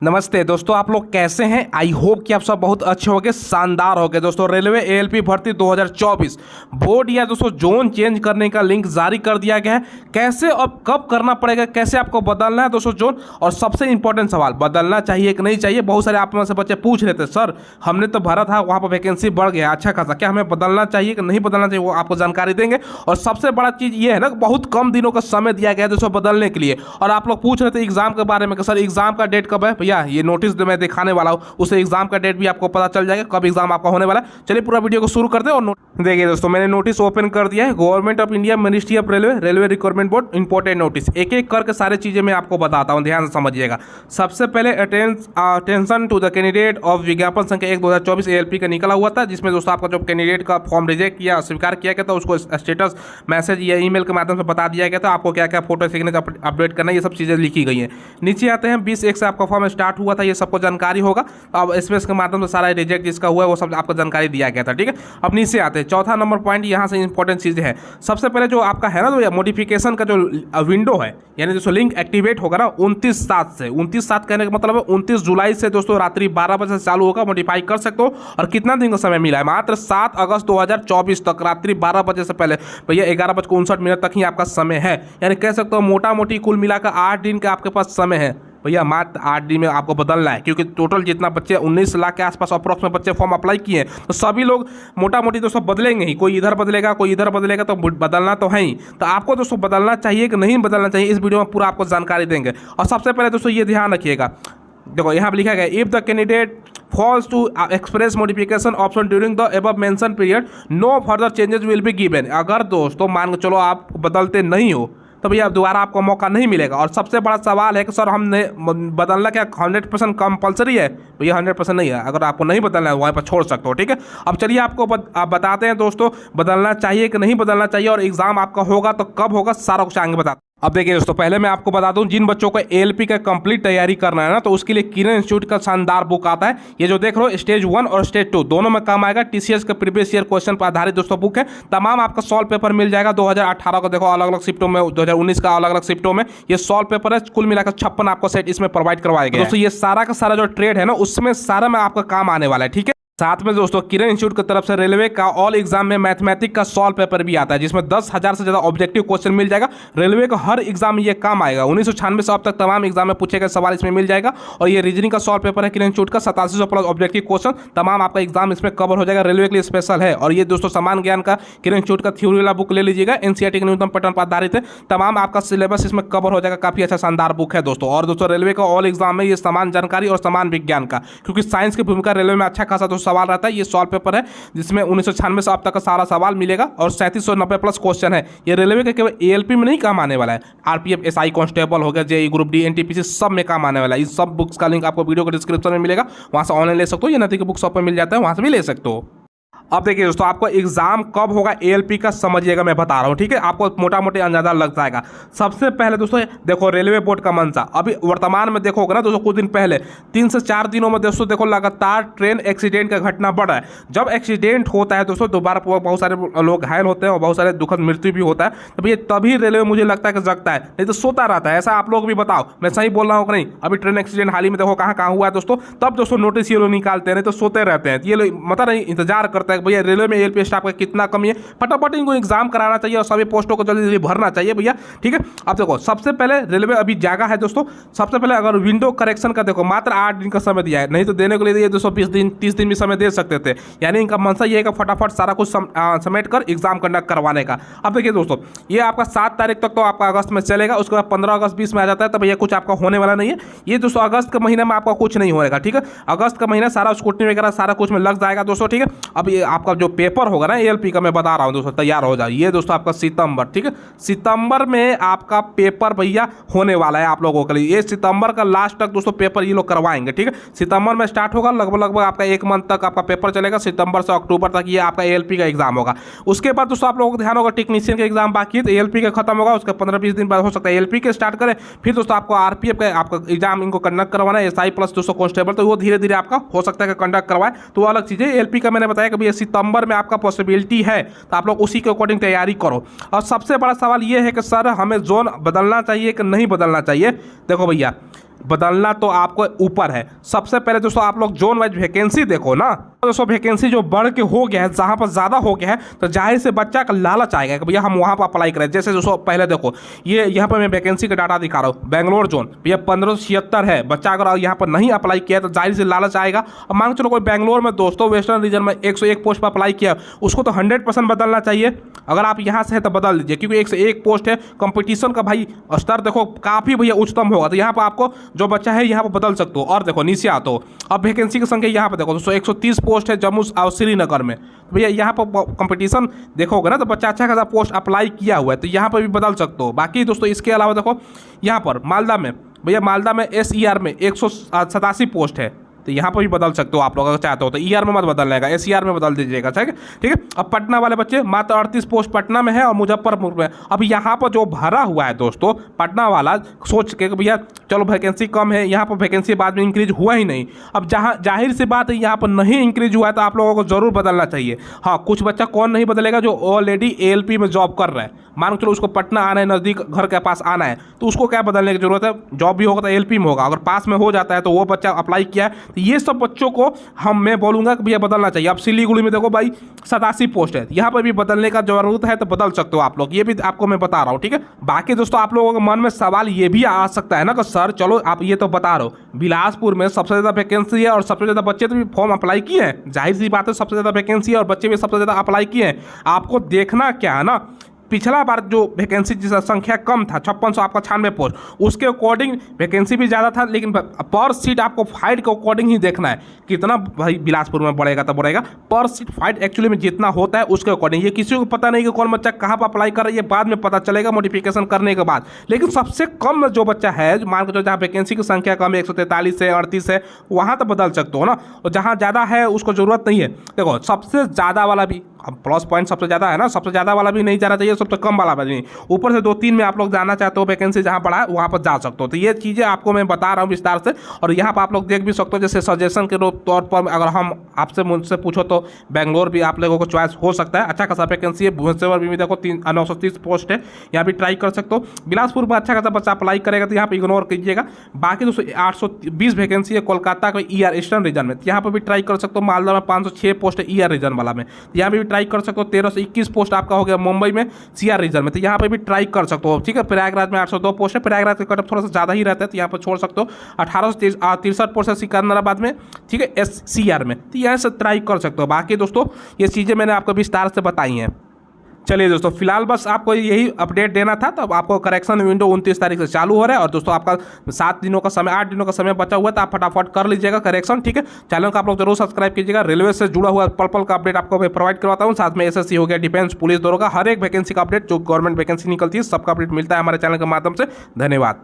नमस्ते दोस्तों, आप लोग कैसे हैं। आई होप कि आप सब बहुत अच्छे होंगे, शानदार होंगे। दोस्तों रेलवे एएलपी भर्ती 2024 बोर्ड या दोस्तों जोन चेंज करने का लिंक जारी कर दिया गया है। कैसे और कब करना पड़ेगा, कैसे आपको बदलना है दोस्तों जोन, और सबसे इंपॉर्टेंट सवाल, बदलना चाहिए कि नहीं चाहिए। बहुत सारे आप में से बच्चे पूछ रहे थे, सर हमने तो भरा था, वहाँ पर वैकेंसी बढ़ गया अच्छा खासा, क्या हमें बदलना चाहिए कि नहीं बदलना चाहिए, वो आपको जानकारी देंगे। और सबसे बड़ा चीज़ ये है ना, बहुत कम दिनों का समय दिया गया है दोस्तों बदलने के लिए। और आप लोग पूछ रहे थे एग्जाम के बारे में कि सर एग्जाम का डेट कब है। ये नोटिस मैं दिखाने वाला हूँ, उससे एग्जाम का डेट भी आपको पता चल जाएगा कब एग्जाम आपका होने वाला है। चलिए पूरा वीडियो को शुरू करते हैं। और देखिए दोस्तों, मैंने नोटिस ओपन कर दिया है। Government of India, ministry of railway, railway recruitment board, important notice. एक एक करके सारी चीजें मैं आपको बताता हूँ, ध्यान से समझिएगा। सबसे पहले attention to the candidate of विज्ञापन संख्या 1/2024 एएलपी का निकला हुआ था, जिसमें दोस्तों आपका जो कैंडिडेट का फॉर्म रिजेक्ट किया, स्वीकार किया गया था, उसको स्टेटस मैसेज या ईमेल के माध्यम से बता दिया गया था आपको क्या क्या फोटो सिग्नेचर अपडेट करना है, ये सब चीजें लिखी गई हैं। नीचे आते हैं, 20/1 से आपका फॉर्म स्टार्ट हुआ था, ये सबको जानकारी होगा। अब स्पेस के माध्यम से सारा रिजेक्ट जिसका हुआ है वो सब आपको जानकारी दिया गया था, ठीक है। अब नीचे आते हैं, चौथा नंबर पॉइंट, यहाँ से इंपॉर्टेंट चीजें हैं। सबसे पहले जो आपका है ना, तो मॉडिफिकेशन का जो विंडो है, यानी जो लिंक एक्टिवेट होगा ना 29/7 से, 29/7 कहने का मतलब है 29 जुलाई से दोस्तों रात्रि 12 बजे से चालू होगा। मॉडिफाई कर सकते हो। और कितना दिन का समय मिला है, मात्र 7 अगस्त 2024 तक रात्रि 12 बजे से पहले भैया 11:59 तक ही आपका समय है। यानी कह सकते हो मोटा मोटी कुल मिलाकर 8 दिन का आपके पास समय है भैया। मात्र 8 दिन में आपको बदलना है, क्योंकि टोटल जितना बच्चे 19 लाख के आसपास अप्रॉक्स में बच्चे फॉर्म अप्लाई किए हैं, तो सभी लोग मोटा मोटी दोस्तों बदलेंगे ही। कोई इधर बदलेगा, कोई इधर बदलेगा, तो बदलना तो है ही। तो आपको दोस्तों बदलना चाहिए कि नहीं बदलना चाहिए, इस वीडियो में पूरा आपको जानकारी देंगे। और सबसे पहले दोस्तों ये ध्यान रखिएगा, देखो यहाँ पर लिखा गया, if the candidate falls to express modification option during the above mention period, no further changes will be given. अगर दोस्तों मान के चलो आप बदलते नहीं हो तो भैया दोबारा आपको मौका नहीं मिलेगा। और सबसे बड़ा सवाल है कि सर हमने बदलना क्या 100% कंपलसरी है? भैया 100% नहीं है। अगर आपको नहीं बदलना है वहाँ पर छोड़ सकते हो, ठीक है। अब चलिए आपको आप बताते हैं दोस्तों बदलना चाहिए कि नहीं बदलना चाहिए, और एग्जाम आपका होगा तो कब होगा, सारा कुछ आगे बताते। अब देखिए दोस्तों, पहले मैं आपको बता दूं, जिन बच्चों को एएलपी का कंप्लीट तैयारी करना है ना, तो उसके लिए किरण इंस्टीट्यूट का शानदार बुक आता है। ये जो देख रहे हो स्टेज 1 और स्टेज 2 दोनों में काम आएगा। टीसीएस के प्रीवियस ईयर क्वेश्चन पर आधारित दोस्तों बुक है। तमाम आपका सॉल्व पेपर मिल जाएगा। 2018 का देखो अलग अलग शिफ्टों में, 2019 का अलग अलग शिफ्टों में ये सॉल्व पेपर है। कुल मिलाकर 56 आपको सेट इसमें प्रोवाइड करवाया गया दोस्तों। ये सारा का सारा जो ट्रेड है ना, उसमें सारा में आपका काम आने वाला है, ठीक है। साथ में दोस्तों किरण इंस्टीट्यूट की तरफ से रेलवे का ऑल एग्जाम में मैथमेटिक्स का सॉल्व पेपर भी आता है, जिसमें 10,000 से ज्यादा ऑब्जेक्टिव क्वेश्चन मिल जाएगा। रेलवे का हर एग्जाम में ये काम आएगा। 1996 से अब तक तमाम एग्जाम में पूछे गए सवाल इसमें मिल जाएगा। और ये रीजनिंग का सॉल्व पेपर है किरण इंस्टीट्यूट का, 8700 प्लस ऑब्जेक्टिव क्वेश्चन, तमाम आपका एग्जाम इसमें कवर हो जाएगा। रेलवे के लिए स्पेशल है। और ये दोस्तों समान ज्ञान का किरण इंस्टीट्यूट का थ्योरी वाला बुक ले लीजिएगा, एनसीईआरटी के न्यूनतम पैटर्न पर आधारित है। तमाम आपका सिलेबस इसमें कवर हो जाएगा। काफी अच्छा शानदार बुक है दोस्तों। और दोस्तों रेलवे का ऑल एग्जाम में ये समान जानकारी और समान विज्ञान का, क्योंकि साइंस की भूमिका रेलवे में अच्छा खासा दोस्तों सवाल रहता है। ये सॉल्व पेपर है जिसमें 1996 से अब तक का सारा सवाल मिलेगा, और 3790 प्लस क्वेश्चन है। ये रेलवे के केवल एएलपी में नहीं काम आने वाला है, आरपीएफ, एसआई कांस्टेबल हो गया, जेई ग्रुप डी, एनटीपीसी सब में काम आने वाला है। इस सब बुक्स का लिंक आपको वीडियो के डिस्क्रिप्शन में मिलेगा, वहां से ऑनलाइन ले सकते हो, या नदी के बुक शॉप पर मिल जाता है, वहां से भी ले सकते हो। अब देखिए दोस्तों, आपको एग्जाम कब होगा एएलपी का समझिएगा, मैं बता रहा हूँ, ठीक है। आपको मोटा मोटी अंदाजा लग जाएगा। सबसे पहले दोस्तों देखो रेलवे बोर्ड का मंशा, अभी वर्तमान में देखोगे ना दोस्तों, कुछ दिन पहले 3 से 4 दिनों में दोस्तों देखो लगातार ट्रेन एक्सीडेंट का घटना बढ़ा है। जब एक्सीडेंट होता है दोस्तों, दोबारा बहुत सारे लोग घायल होते हैं और बहुत सारे दुखद मृत्यु भी होता है, तो भैया तभी रेलवे मुझे लगता है कि जगता है, नहीं तो सोता रहता है। ऐसा आप लोग भी बताओ, मैं सही बोल रहा हूँ कि नहीं। अभी ट्रेन एक्सीडेंट हाल ही में देखो कहाँ कहाँ हुआ है दोस्तों, तब दोस्तों नोटिस ये लोग निकालते हैं, नहीं तो सोते रहते हैं। ये लोग मतलब नहीं इंतजार करता है भैया रेलवे में एएलपी स्टाफ का कितना कमी है, फटाफट इनको एग्जाम कराना चाहिए और सभी पोस्टों को जल्दी जल्दी भरना चाहिए भैया, ठीक है। अब देखो सबसे पहले रेलवे अभी जागा है दोस्तों। सबसे पहले अगर विंडो करेक्शन का देखो, मात्र 8 दिन का समय दिया है, नहीं तो देने के लिए 220 दिन 30 दिन भी समय दे सकते थे। यानी इनका मंशा ये है कि फटाफट सारा कुछ समेट कर एग्जाम कंडक्ट करवाने का। अब देखिए दोस्तों, ये आपका 7 तारीख तक तो आपका अगस्त में चलेगा, उसके बाद 15 अगस्त 20 में आ जाता है, तो भैया कुछ आपका होने वाला नहीं है। ये दोस्तों अगस्त के महीने में आपका कुछ नहीं होगा, ठीक है। अगस्त का महीना सारा स्कूटनी वगैरह सारा कुछ में लग जाएगा दोस्तों, ठीक है। अब ये आपका जो पेपर होगा ना एएलपी का, मैं बता रहा हूं दोस्तों, तैयार हो जाए। ये दोस्तों आपका सितंबर, ठीक है, सितंबर में आपका पेपर भैया होने वाला है आप लोगों के लिए। ये सितंबर का लास्ट तक दोस्तों पेपर ये लोग करवाएंगे, ठीक है। सितंबर में स्टार्ट होगा, लगभग आपका 1 मंथ तक आपका पेपर चलेगा। सितंबर से अक्टूबर तक ये आपका एएलपी का एग्जाम होगा। उसके बाद दोस्तों आप लोगों को ध्यान होगा टेक्नीशियन का एग्जाम बाकी है, तो एएलपी का खत्म होगा, उसके 15-20 दिन बाद हो सकता है एएलपी के स्टार्ट करें। फिर दोस्तों आपको आरपीएफ का आपका एग्जाम इनको कंडक्ट करवाना है, एसआई प्लस दोस्तों कांस्टेबल, तो वो धीरे धीरे आपका हो सकता है कि कंडक्ट करवाए, तो वो अलग चीज़ है। एएलपी का मैंने बताया कि भैया सितंबर में आपका पॉसिबिलिटी है, तो आप लोग उसी के अकॉर्डिंग तैयारी करो। और सबसे बड़ा सवाल ये है कि सर हमें जोन बदलना चाहिए कि नहीं बदलना चाहिए। देखो भैया बदलना तो आपको ऊपर है। सबसे पहले दोस्तों आप लोग जोन वाइज वैकेंसी देखो ना, दोस्तों वैकेंसी जो बढ़ के हो गया है, जहाँ पर ज़्यादा हो गया है तो जाहिर से बच्चा का लालच आएगा कि भैया हम वहाँ पर अप्लाई करें। जैसे दोस्तों पहले देखो, ये यहाँ पर मैं वैकेंसी का डाटा दिखा रहा हूँ, बेंगलोर जोन भैया 1576 है। बच्चा अगर यहाँ पर नहीं अप्लाई किया तो जाहिर से लालच आएगा। और मान चलो कोई बेंगलोर में दोस्तों वेस्टर्न रीजन में 101 पोस्ट पर अप्लाई किया, उसको तो 100% बदलना चाहिए। अगर आप यहाँ से है तो बदल दीजिए, क्योंकि 101 पोस्ट है, कंपटीशन का भाई स्तर देखो काफ़ी भैया उच्चतम होगा। तो यहाँ पर आपको जो बच्चा है यहाँ पर बदल सकते हो। और देखो नीचे आता हो, अब वैकेंसी की संख्या यहाँ पर देखो दोस्तों 130 पोस्ट है जम्मू और श्रीनगर में। तो भैया यहाँ पर कंपटीशन देखोगे ना तो बच्चा अच्छा खासा पोस्ट अप्लाई किया हुआ है, तो यहाँ पर भी बदल सकते हो। बाकी दोस्तों इसके अलावा देखो यहाँ पर मालदा में, भैया मालदा में SER में 187 पोस्ट है, तो यहाँ पर भी बदल सकते हो आप लोग अगर चाहते हो तो। ER में मत बदलने का, SER में बदल दीजिएगा, ठीक है। अब पटना वाले बच्चे मात्र 38 पोस्ट पटना में है और मुजफ्फरपुर में। अब यहाँ पर जो भरा हुआ है दोस्तों पटना वाला, सोच के भैया चलो वैकेंसी कम है, यहाँ पर वैकेंसी बाद में इंक्रीज हुआ ही नहीं। अब जहाँ जाहिर सी बात है यहाँ पर नहीं इंक्रीज हुआ है तो आप लोगों को जरूर बदलना चाहिए। हाँ, कुछ बच्चा कौन नहीं बदलेगा, जो ऑलरेडी ALP में जॉब कर रहा है, मान चलो उसको पटना आना है, नज़दीक घर के पास आना है, तो उसको क्या बदलने की जरूरत है। जॉब भी होगा तो ALP में होगा, अगर पास में हो जाता है तो वो बच्चा अप्लाई किया है। तो ये सब बच्चों को मैं बोलूँगा कि भैया बदलना चाहिए। अब सिलीगुड़ी में देखो भाई 87 पोस्ट है, यहाँ पर भी बदलने का जरूरत है तो बदल सकते हो आप लोग, ये भी आपको मैं बता रहा हूँ, ठीक है। बाकी दोस्तों आप लोगों के मन में सवाल ये भी आ सकता है ना कि सर चलो आप ये तो बता रहे हो बिलासपुर में सबसे ज़्यादा वैकेंसी है और सबसे ज़्यादा बच्चे तो भी फॉर्म अप्लाई किए हैं, जाहिर सी बात है सबसे ज़्यादा वैकेंसी है और बच्चे भी सबसे ज़्यादा अप्लाई किए हैं। आपको देखना क्या है ना, पिछला बार जो वैकेंसी जिसका संख्या कम था 5696 पोस्ट, उसके अकॉर्डिंग वैकेंसी भी ज़्यादा था, लेकिन पर सीट आपको फाइट के अकॉर्डिंग ही देखना है कितना भाई बिलासपुर में बढ़ेगा तो बढ़ेगा। पर सीट फाइट एक्चुअली में जितना होता है उसके अकॉर्डिंग। ये किसी को पता नहीं कि कौन बच्चा कहाँ पर अप्लाई कर रहा है, ये बाद में पता चलेगा नोटिफिकेशन करने के बाद। लेकिन सबसे कम जो बच्चा है, मान के चलो जहाँ वैकेंसी की संख्या कम है 143 है 38 है, वहाँ तो बदल सकते हो ना। और जहाँ ज़्यादा है उसको ज़रूरत नहीं है। देखो सबसे ज़्यादा वाला भी, अब प्लस पॉइंट सबसे ज़्यादा है ना, सबसे ज़्यादा वाला भी नहीं जाना चाहिए, सबसे कम वाला भी नहीं। ऊपर से 2-3 में आप लोग जाना चाहते हो, वैकेंसी जहाँ पड़ा है वहाँ पर जा सकते हो। तो ये चीज़ें आपको मैं बता रहा हूँ विस्तार से। और यहाँ पर आप लोग देख भी सकते हो, जैसे सजेशन के तौर पर अगर हम आपसे मुझसे पूछो तो बेंगलोर भी आप लोगों को चॉइस हो सकता है, अच्छा खासा वैकेंसी है। भुवनेश्वर भी देखो 930 पोस्ट है, यहाँ भी ट्राई कर सकते हो। बिलासपुर में अच्छा खासा बच्चा अप्लाई करेगा तो यहाँ पर इग्नोर कीजिएगा। बाकी दोस्तों 820 वैकेंसी है कोलकाता के ER ईस्टर्न रीजन में, यहाँ पर भी ट्राई कर सकते हो। मालदा में 506 पोस्ट है ER रीजन वाला में, यहाँ पर भी ट्राई कर सकते हो। 1321 पोस्ट आपका हो गया मुंबई में CR रीजन में, तो यहाँ पे भी ट्राई कर सकते हो, ठीक है। प्रयागराज में 802 पोस्ट है, प्रयागराज का कटअप थोड़ा सा ज़्यादा ही रहता है तो यहाँ पर छोड़ सकते हो। 1863 पोस्ट है सिकंदराबाद में, ठीक है, SCR में, तो यहाँ से ट्राई कर सकते हो। बाकी दोस्तों ये चीज़ें मैंने आपको विस्तार से बताई हैं। चलिए दोस्तों फिलहाल बस आपको यही अपडेट देना था। तो आपको करेक्शन विंडो 29 तारीख से चालू हो रहा है और दोस्तों आपका 7 दिनों का समय 8 दिनों का समय बचा हुआ है, तो आप फटाफट कर लीजिएगा करेक्शन, ठीक है। चैनल को आप लोग जरूर सब्सक्राइब कीजिएगा। रेलवे से जुड़ा हुआ पल पल का अपडेट आपको मैं प्रोवाइड करवाता हूँ, साथ में SSC हो गया, डिफेंस, पुलिस, दोनों का हर एक वैकेंसी का अपडेट, जो गवर्नमेंट वैकेंसी निकलती है सबका अपडेट मिलता है हमारे चैनल के माध्यम से। धन्यवाद।